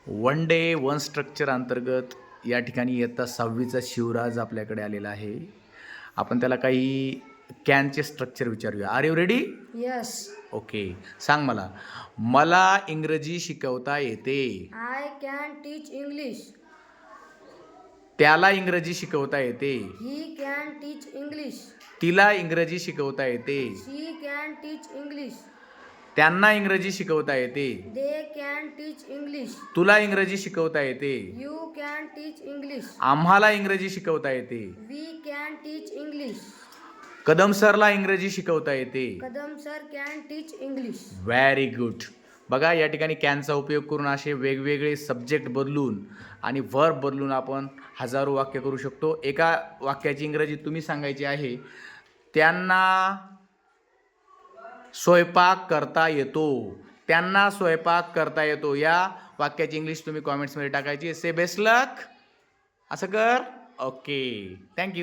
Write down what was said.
One day one structure अंतर्गत या ठिकाणी इयत्ता 6वीचा शिवराज आपल्याकडे आलेला आहे. आपण त्याला काही कॅनचे स्ट्रक्चर विचारूया. Are you ready? Yes. Okay. सांग मला. मला इंग्रजी शिकवता येते. I can teach English. त्याला इंग्रजी शिकवता येते. He can teach English. तिला इंग्रजी शिकवता येते. She can teach English. त्यांना इंग्रजी शिकवता येते. They can teach English. तुला इंग्रजी शिकवता येते. You can teach English. आम्हाला इंग्रजी शिकवता येते. We can teach English. Kadam सरला इंग्रजी शिकवता येते. Kadam sir can teach English. Very good. बघा, या ठिकाणी कॅनचा उपयोग करून असे वेगवेगळे सब्जेक्ट बदलून आणि वर्ब बदलून आपण हजारो वाक्य करू शकतो. एका वाक्याची इंग्रजी तुम्ही सांगायची आहे. त्यांना स्वयंपाक करता येतो. त्यांना स्वयंपाक करता येतो या वाक्याची इंग्लिश तुम्ही कॉमेंट्समध्ये टाकायची. से बेस्ट लक. असं कर. ओके. थँक्यू.